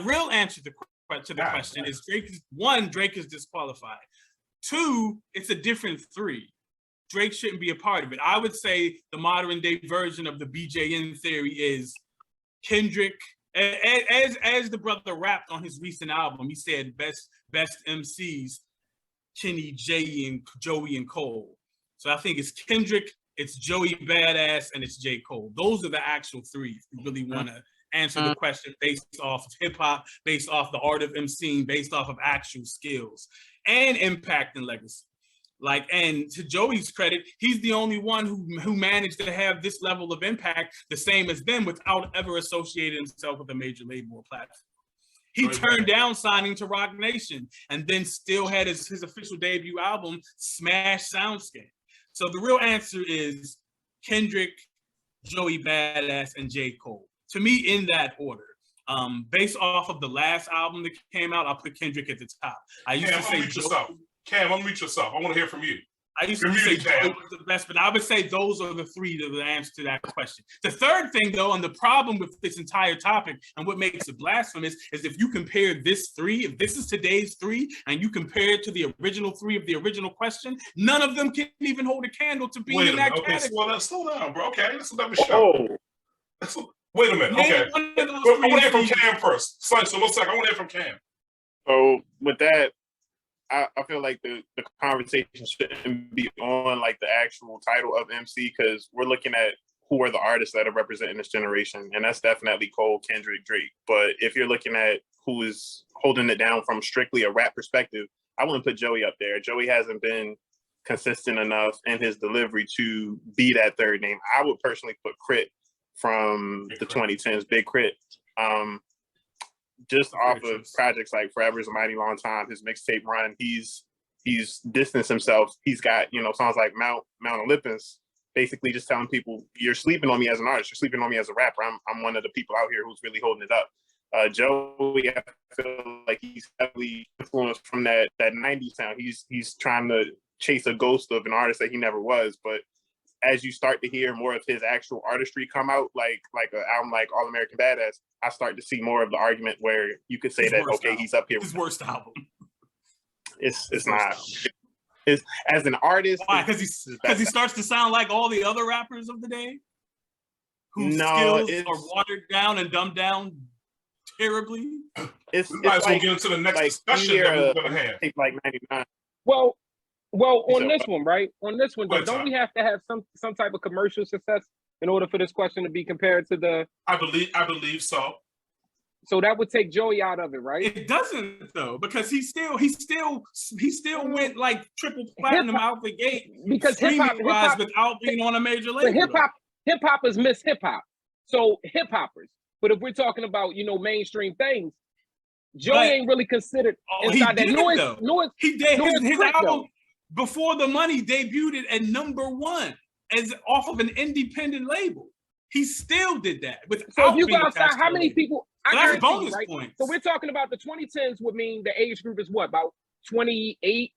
real answer to the question is Drake is disqualified. 2, it's a different 3. Drake shouldn't be a part of it. I would say the modern day version of the BJN theory is Kendrick. As the brother rapped on his recent album, he said best MCs, Kenny, Jay, and Joey and Cole. So I think it's Kendrick, it's Joey Badass, and it's J. Cole. Those are the actual 3 if you really want to answer the question based off of hip hop, based off the art of MCing, based off of actual skills and impact and legacy. Like, and to Joey's credit, he's the only one who managed to have this level of impact, the same as them, without ever associating himself with a major label or platform. He turned down signing to Rock Nation and then still had his official debut album smash SoundScan. So the real answer is Kendrick, Joey Badass, and J. Cole. To me, in that order. Based off of the last album that came out, I'll put Kendrick at the top. I used to say Cam, unmute yourself. I want to hear from you. I used to say Joey was the best, but I would say those are the 3 to the answer to that question. The third thing, though, and the problem with this entire topic and what makes it blasphemous is if you compare this 3, if this is today's 3, and you compare it to the original 3 of the original question, none of them can even hold a candle to being in that category. Well, slow down, bro. Okay, let's let me show. Wait a minute. Okay. I want to hear from Cam first. So 1 second. I want to hear from Cam. So with that, I feel like the conversation shouldn't be on like the actual title of MC, because we're looking at who are the artists that are representing this generation, and that's definitely Cole, Kendrick, Drake. But if you're looking at who is holding it down from strictly a rap perspective, I wouldn't put Joey up there. Joey hasn't been consistent enough in his delivery to be that third name. I would personally put Crit from the 2010s, Big Crit. Just off of projects like Forever's a Mighty Long Time, his mixtape run, he's distanced himself. He's got, songs like Mount Olympus, basically just telling people, you're sleeping on me as an artist, you're sleeping on me as a rapper. I'm one of the people out here who's really holding it up. Joey, I feel like he's heavily influenced from that 90s sound. He's trying to chase a ghost of an artist that he never was, but as you start to hear more of his actual artistry come out, like an album like All American Badass, I start to see more of the argument where you could say that, okay, he's up here. His worst album. It's not. It's, as an artist. Why? Because he starts to sound like all the other rappers of the day? Whose skills are watered down and dumbed down terribly? We might as well get into the next discussion that we're going to have. Like 99. Well, on this one, right? On this one, don't we have to have some type of commercial success in order for this question to be compared to the? I believe so. So that would take Joey out of it, right? It doesn't though, because he still went like triple platinum out the gate because hip-hop without being on a major label. Hip hop is Miss Hip Hop, so hip hoppers. But if we're talking about mainstream things, Joey ain't really considered inside that noise. He did his album. Before the Money debuted at #1 as off of an independent label. He still did that. So if you go outside, how many people? That's bonus points. So we're talking about the 2010s would mean the age group is what, about 28,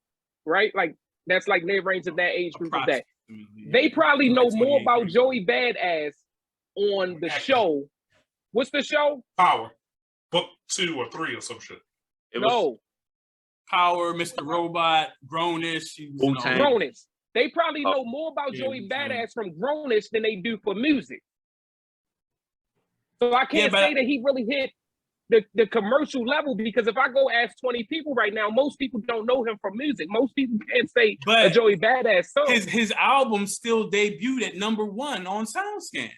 right? Like that's like mid-range of that age group of that. They probably know more about Joey Badass on the show. What's the show? Power. Book 2 or 3 or some shit. Power, Mr. Robot, Grownish. Grownish. They probably know more about Joey Badass from Grownish than they do for music. So I can't say that he really hit the commercial level, because if I go ask 20 people right now, most people don't know him from music. Most people can't say a Joey Badass song. His album still debuted at #1 on SoundScan.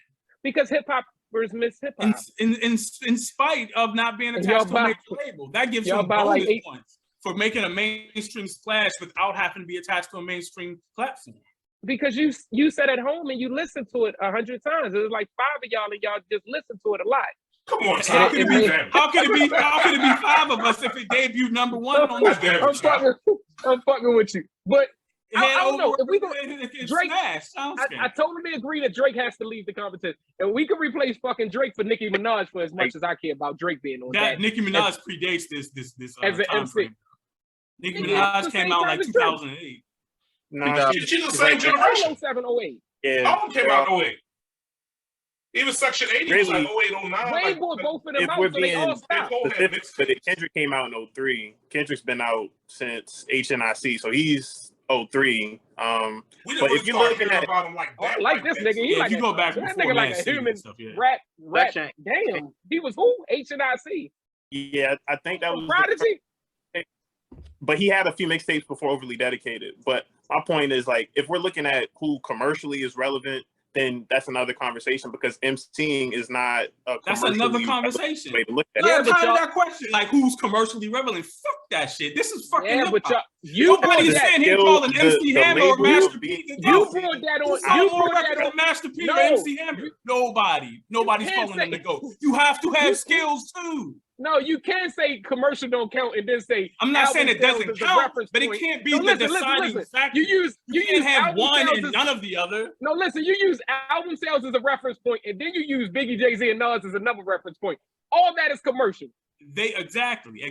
Because hip hop versus Miss Hip Hop. In spite of not being attached to a major label. That gives him bonus points for making a mainstream splash without having to be attached to a mainstream platform. Because you sat at home and you listened to it 100 times. There's like 5 of y'all and y'all just listen to it a lot. Come on, how can it be 5 of us if it debuted #1 on the I'm fucking with you. But I don't know. If we go Drake, I totally agree that Drake has to leave the competition. And we can replace fucking Drake for Nicki Minaj for as much as I care about Drake being on that. Nicki Minaj predates this as an MC. Nicki Minaj came out like 2008. No, she's the same generation. 07, 08. Yeah. Album came out in 08. Even Section 80 was Really? like 08, 09. Wayne Like, bought both of them If out, we're so they all being stopped. Cole had specific, mixed but Kendrick came out in 03. Kendrick's been out since HNIC, so he's 03. we didn't But really if you're start looking hearing at, about him like Oh, I that. like this that. nigga. He Yeah, like if you go back that before nigga like Mad a City and human stuff, yeah. rap. Section- Damn, he was who? HNIC. yeah, I think that was the Prodigy. but he had a few mixtapes before Overly Dedicated. But my point is, like, if we're looking at who commercially is relevant, then that's another conversation because MCing is not a That's commercially another relevant conversation. way to look at Yeah, it. I'm but tired of y'all- that question. Like, who's commercially relevant? Fuck that shit. This is fucking Yeah, but hip-hop. you brought Nobody's that. saying he Still, calling the- MC the Hammer or label Master of P. being- to You go. brought that Who on. sold You more brought that records on. than Master P or No, MC Hammer? Nobody. Nobody's can't calling them say- to go. You have to You- have skills too. No, you can't say commercial don't count and then say I'm not saying it album sales doesn't is a count, reference but it point. can't be No, the listen, deciding factor. You You can't use have album one sales and as- none of the other. No, listen, you use album sales as a reference point, and then you use Biggie, Jay-Z, and Nas as another reference point. All that is commercial. They exactly.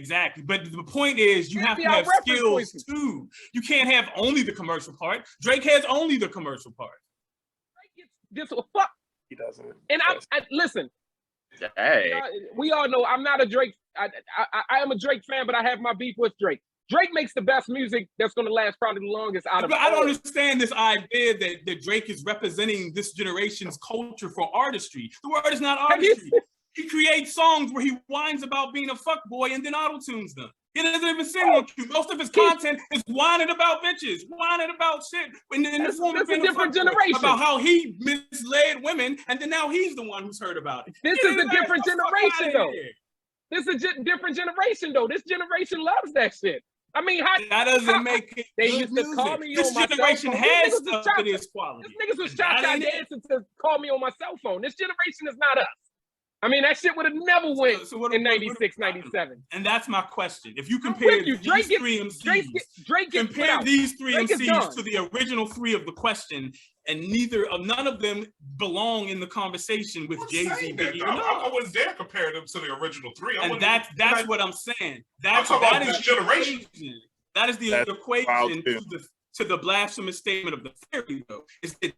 But the point is, you Can't have be to our have reference skills points. too. You can't have only the commercial part. Drake has only the commercial part. This fuck. He doesn't. And I listen. Hey, We all know I'm not a Drake. I am a Drake fan, but I have my beef with Drake. Drake makes the best music that's going to last probably the longest out of But I don't all. understand this idea that Drake is representing this generation's culture for artistry. The word is not Have you artistry. He creates songs where he whines about being a fuckboy and then auto-tunes them. He doesn't even sing on cue. Most of his content is whining about bitches, whining about shit. In the That's form of a being different fuckboy, generation. about how he misled women, and then now he's the one who's heard about it. This Get is a his ass different the fuck generation, outta though. here. This is a different generation, though. This generation loves that shit. I mean, how That doesn't make it they good used to call music. me This on my cell generation phone. has These niggas was stuff cha-cha. that is quality. These niggas was That cha-cha ain't it. dancing to call me on my cell phone. This generation is not us. I mean, that shit would have never went So what- in what- 96, 97. And that's my question. If you I'm compare with you. these Drake gets- three MCs, Drake gets put compare out. these three Drake is MCs done. to the original three of the question, and none of them belong in the conversation with I'm Jay-Z, saying that, Biggie, though. or I Nas. wouldn't dare compare them to the original three. And that's what I'm saying. I'm talking about this the generation. equation. That is the That's equation wild, too. to the blasphemous statement of the theory, though, is that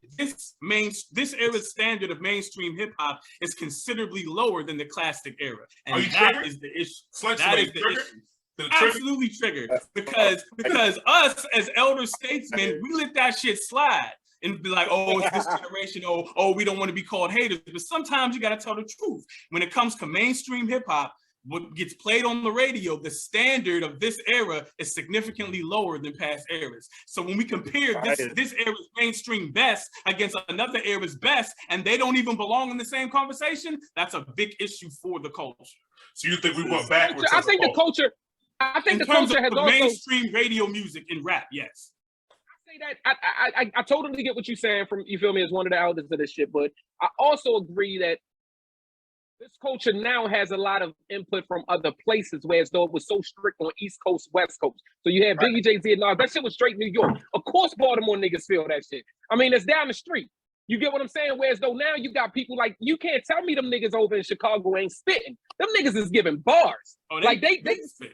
this era's standard of mainstream hip hop is considerably lower than the classic era, Are and you that triggered? is the issue. Slice That away, is the triggered? issue. Did it trigger? Absolutely triggered because us as elder statesmen, we let that shit slide and be like, oh, it's this generation. Oh, we don't want to be called haters. But sometimes you got to tell the truth. When it comes to mainstream hip hop, what gets played on the radio, the standard of this era is significantly lower than past eras. So when we compare this era's mainstream best against another era's best, and they don't even belong in the same conversation, that's a big issue for the culture. So you think we went backwards? I as a think the culture? culture. I think In the terms culture has of also. mainstream radio music and rap, yes. Say that I totally get what you're saying from, you feel me, as one of the elders of this shit, but I also agree that this culture now has a lot of input from other places, whereas though it was so strict on East Coast, West Coast. So you had Biggie, Jay-Z, and Nas. That shit was straight New York. Of course, Baltimore niggas feel that shit. I mean, it's down the street. You get what I'm saying? Whereas though now you got people like, you can't tell me them niggas over in Chicago ain't spitting. Them niggas is giving bars. Oh, Like they spit.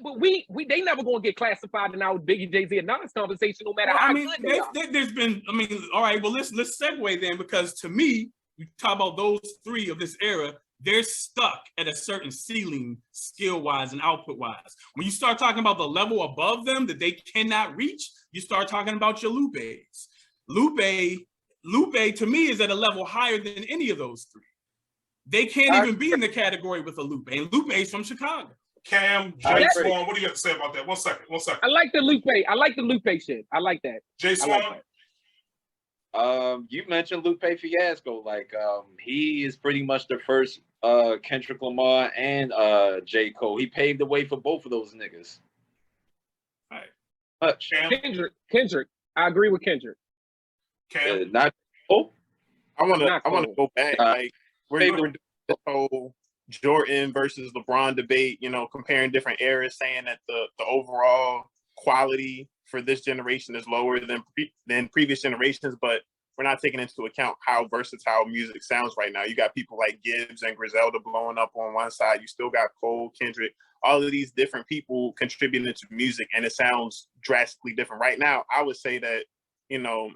but they never gonna get classified in our Biggie, Jay-Z, and Nas conversation, no matter Well, how I mean, good they are. there's been. I mean, all right. Well, let's segue then, because to me, you talk about those three of this era. They're stuck at a certain ceiling, skill-wise and output-wise. When you start talking about the level above them that they cannot reach, you start talking about your Lupes. Lupe to me is at a level higher than any of those three. They can't even be in the category with a Lupe, and Lupe's from Chicago. Cam, Jay Swan, what do you have to say about that? One second. I like the Lupe. I like the Lupe shit. I like that. Jay I Swan. like that. you mentioned Lupe Fiasco. Like, he is pretty much the first Kendrick Lamar and J. Cole. He paved the way for both of those niggas. Right. Much. Kendrick. I agree with Kendrick. Cam. Not Cole. I want Not to cool. go back. Like we're doing this whole Jordan versus LeBron debate. You know, comparing different eras, saying that the overall quality for this generation is lower than previous generations, but we're not taking into account how versatile music sounds right now. You got people like Gibbs and Griselda blowing up on one side. You still got Cole, Kendrick, all of these different people contributing to music, and it sounds drastically different. Right now, I would say that, you know,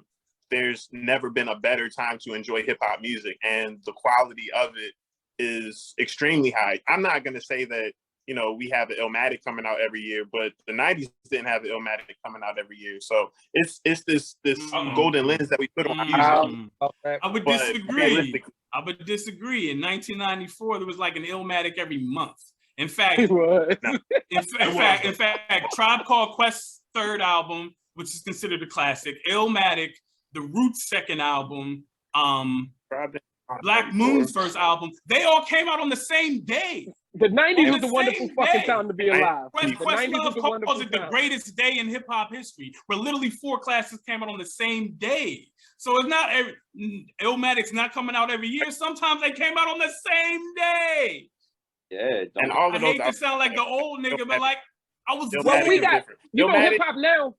there's never been a better time to enjoy hip hop music, and the quality of it is extremely high. I'm not going to say that, you know, we have an Illmatic coming out every year, but the 90s didn't have an Illmatic coming out every year. So it's this golden lens that we put on music. I would disagree. I would disagree. In 1994, there was like an Illmatic every month. In fact, in fact, Tribe Called Quest's third album, which is considered a classic, Illmatic, The Roots' second album, Black Moon's first album, they all came out on the same day. The 90s was a wonderful fucking time to be alive. Questlove calls it the greatest day in hip hop history, where literally 4 classes came out on the same day. So it's not Illmatic's not coming out every year. Sometimes they came out on the same day. Yeah, and all of those. I hate to sound like the old nigga, but like I was. Well, we got you know hip hop now.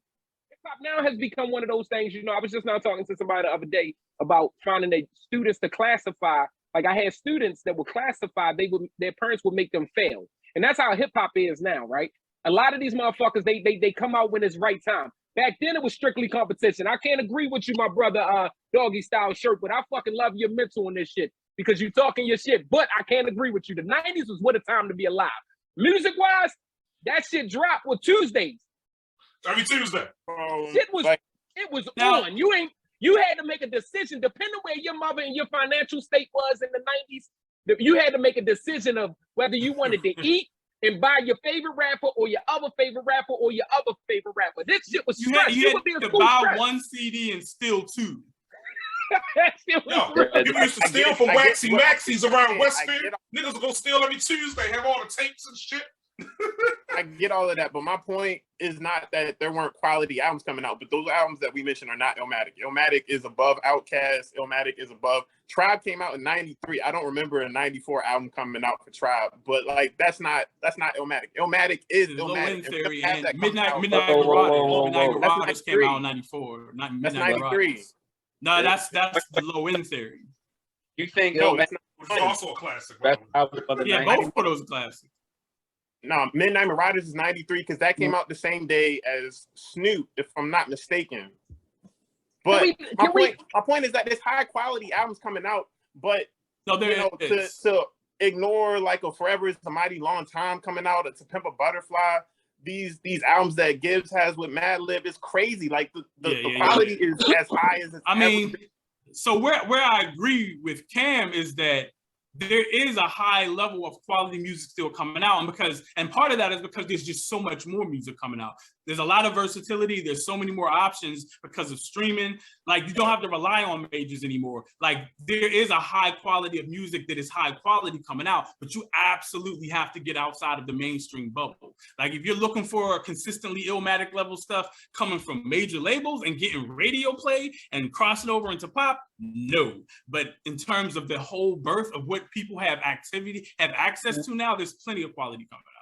Hip hop now has become one of those things. You know, I was just now talking to somebody the other day about finding their students to classify. Like I had students that would classify. Their parents would make them fail, and that's how hip hop is now, right? A lot of these motherfuckers they come out when it's right time. Back then it was strictly competition. I can't agree with you, my brother, Doggy Style Shirt, but I fucking love your mental on this shit. Because you talking your shit, but I can't agree with you. The 90s was what a time to be alive. Music-wise, that shit dropped with Tuesdays. Every Tuesday. Shit was it was on. You had to make a decision, depending where your mother and your financial state was in the 90s. You had to make a decision of whether you wanted to eat and buy your favorite rapper or your other favorite rapper or your other favorite rapper. This shit was stress. You had to buy stress. 1 CD and steal 2. Yo, people used to steal from Waxy Maxie's around Westfield. Niggas will go steal every Tuesday, have all the tapes and shit. I get all of that, but my point is not that there weren't quality albums coming out, but those albums that we mentioned are not Illmatic. Illmatic is above Outkast. Illmatic is above. Tribe came out in 93. I don't remember a 94 album coming out for Tribe, but like that's not Illmatic. Illmatic is Illmatic. Theory and Midnight Marauders came out in 94. Not that's 93. No, that's the low end theory. You think it's also a classic. Yeah, both of those classics. No, Midnight Marauders is 93 because that came out the same day as Snoop, if I'm not mistaken. But my point is that there's high quality albums coming out, but to ignore like a Forever is a Mighty Long Time coming out, To Pimp a Butterfly, these albums that Gibbs has with Madlib is crazy. Like the quality is as high as it's so where I agree with Cam is that there is a high level of quality music still coming out, and part of that is because there's just so much more music coming out. There's a lot of versatility. There's so many more options because of streaming. Like you don't have to rely on majors anymore. Like there is a high quality of music that is high quality coming out, but you absolutely have to get outside of the mainstream bubble. Like if you're looking for consistently Illmatic level stuff coming from major labels and getting radio play and crossing over into pop, no. But in terms of the whole birth of what people have access to now, there's plenty of quality coming out.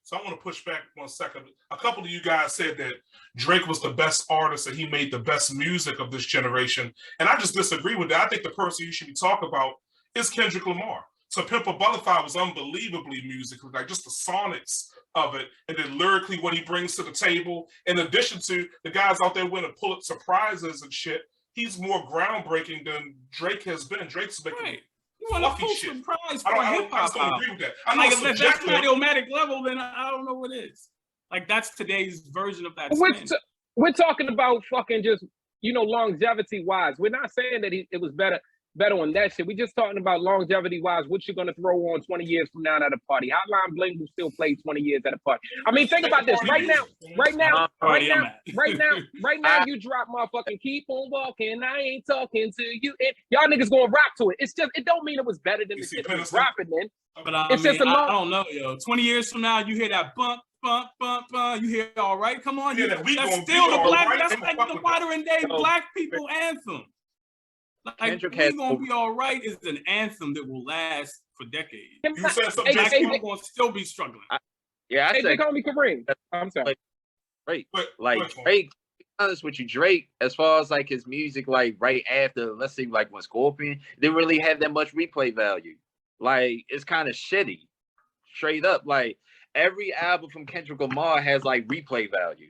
So I want to push back 1 second. A couple of you guys said that Drake was the best artist and he made the best music of this generation. And I just disagree with that. I think the person you should be talking about is Kendrick Lamar. To Pimp a Butterfly was unbelievably musical, like just the sonics of it, and then lyrically what he brings to the table. In addition to the guys out there winning Pulitzer Prizes and shit, he's more groundbreaking than Drake has been. Drake's making You want a Pulitzer Prize for hip hop? I don't agree with that. I like, if that's not Illmatic level, then I don't know what is. Like that's today's version of that. We're talking about fucking just longevity wise. We're not saying that it was better on that shit. We're just talking about longevity wise. What you're gonna throw on 20 years from now at a party? Hotline Bling will still play 20 years at a party. I mean, think about this. Right now, you drop motherfucking Keep On Walking. I ain't talking to you. Y'all niggas gonna rock to it. It's just it don't mean it was better than the shit that was dropping then. But I don't know, yo. 20 years from now, you hear that bump. You hear all right? Come on, that's still the black. Right? That's like the modern day black people anthem. Like We Gonna Be All Right is an anthem that will last for decades. You said something. Black people gonna still be struggling. They call me Kareem. I'm sorry. Drake, Drake. To be honest with you, Drake, as far as like his music, like right after, let's say, like when Scorpion, didn't really have that much replay value. Like it's kind of shitty, straight up. Like every album from Kendrick Lamar has like replay value.